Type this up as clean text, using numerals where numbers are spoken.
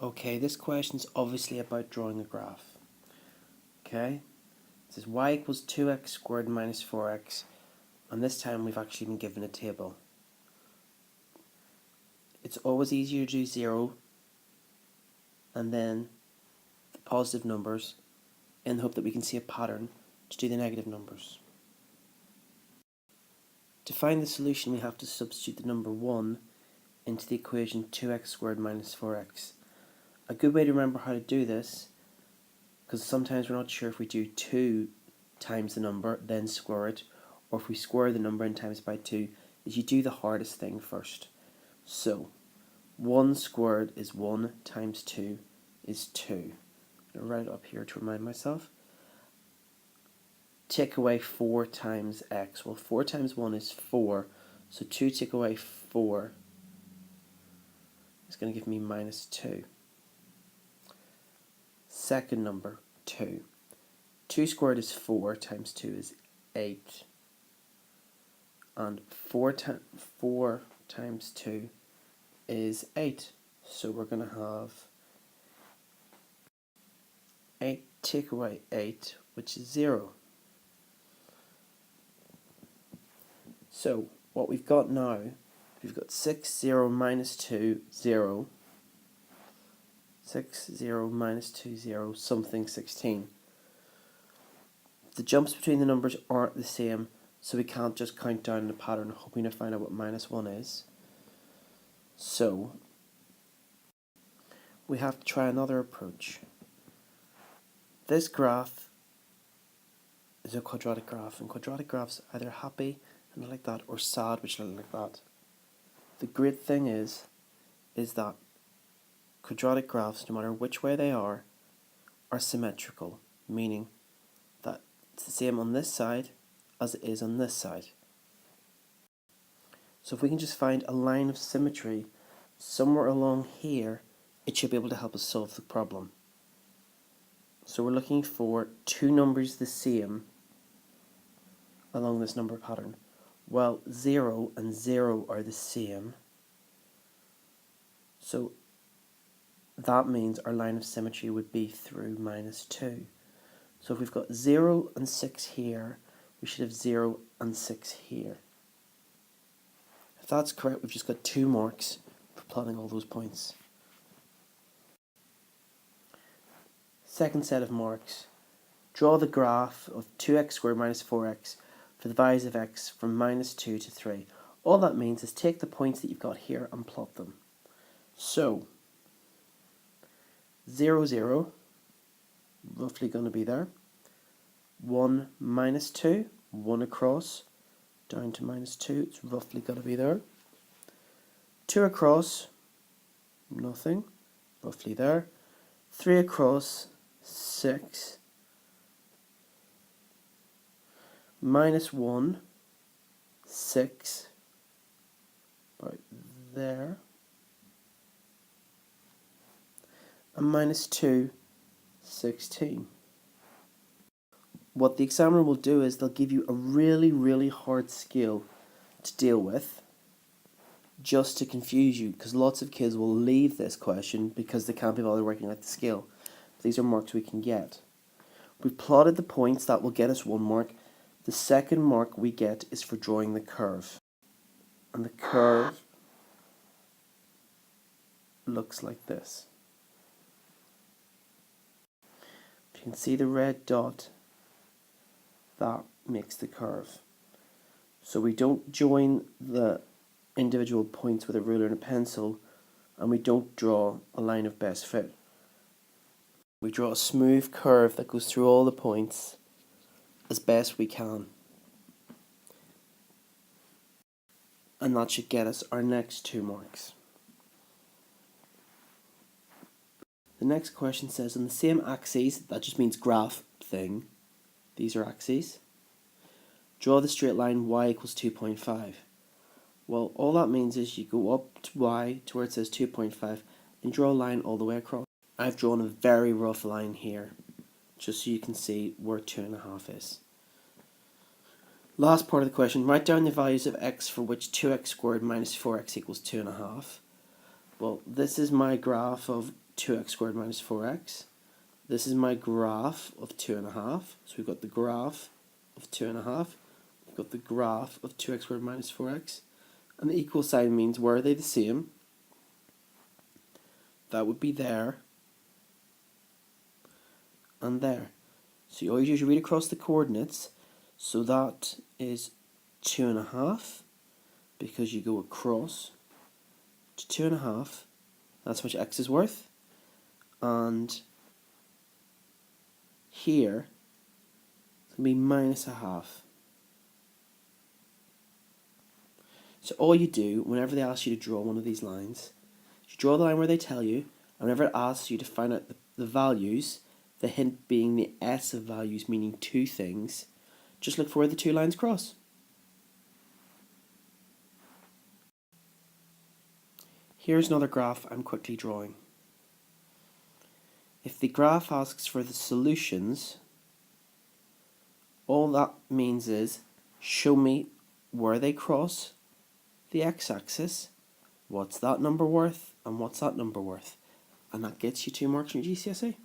Okay, this question is obviously about drawing a graph. Okay, it says y equals 2x squared minus 4x, and this time we've actually been given a table. It's always easier to do 0 and then the positive numbers in the hope that we can see a pattern to do the negative numbers. To find the solution, we have to substitute the number 1 into the equation 2x squared minus 4x. A good way to remember how to do this, because sometimes we're not sure if we do 2 times the number, then square it, or if we square the number and times by 2, is you do the hardest thing first. So, 1 squared is 1 times 2 is 2. I'll write it up here to remind myself. Take away 4 times x. Well, 4 times 1 is 4, so 2 take away 4 is going to give me minus 2. Second number, 2. 2 squared is 4 times 2 is 8. And 4 times 2 is 8. So we're going to have 8 take away 8, which is 0. So what we've got now, we've got 6, 0, minus 2, 0. 6, 0, minus 2, 0, something 16. The jumps between the numbers aren't the same, so we can't just count down the pattern hoping to find out what minus 1 is. So we have to try another approach. This graph is a quadratic graph, and quadratic graphs are either happy and like that, or sad, which look like that. The great thing is that quadratic graphs, no matter which way they are symmetrical, meaning that it's the same on this side as it is on this side. So if we can just find a line of symmetry somewhere along here, it should be able to help us solve the problem. So we're looking for two numbers the same along this number pattern. Well, 0 and 0 are the same, so that means our line of symmetry would be through minus 2. So if we've got 0 and 6 here, we should have 0 and 6 here. If that's correct, we've just got 2 marks for plotting all those points. Second set of marks. Draw the graph of 2x squared minus 4x for the values of x from minus 2 to 3. All that means is take the points that you've got here and plot them. So, 0, 0, roughly going to be there. 1, minus 2, 1 across, down to minus 2, it's roughly going to be there. 2 across, nothing, roughly there. 3 across, 6. Minus 1, 6, about there. And minus 2, 16. What the examiner will do is they'll give you a really hard scale to deal with, just to confuse you, because lots of kids will leave this question because they can't be bothered working out the scale. These are marks we can get. We've plotted the points, that will get us 1 mark. The second mark we get is for drawing the curve. And the curve looks like this. If you can see the red dot, that makes the curve. So we don't join the individual points with a ruler and a pencil, and we don't draw a line of best fit. We draw a smooth curve that goes through all the points as best we can. And that should get us our next 2 marks. The next question says, on the same axes, that just means graph thing, these are axes, draw the straight line y equals 2.5. Well, all that means is you go up to y to where it says 2.5 and draw a line all the way across. I've drawn a very rough line here, just so you can see where 2.5 is. Last part of the question, write down the values of x for which 2x squared minus 4x equals 2.5. Well, this is my graph of 2x squared minus 4x. This is my graph of 2.5. So we've got the graph of 2.5. We've got the graph of 2x squared minus 4x. And the equal sign means, where are they the same? That would be there and there. So all you do is you read across the coordinates. So that is 2.5, because you go across to 2.5. That's how much x is worth. And here it's going to be minus a half. So all you do, whenever they ask you to draw one of these lines, you draw the line where they tell you, and whenever it asks you to find out the values, the hint being the S of values, meaning two things, just look for where the two lines cross. Here's another graph I'm quickly drawing. If the graph asks for the solutions, all that means is show me where they cross the x-axis, what's that number worth, and what's that number worth. And that gets you 2 marks in your GCSE.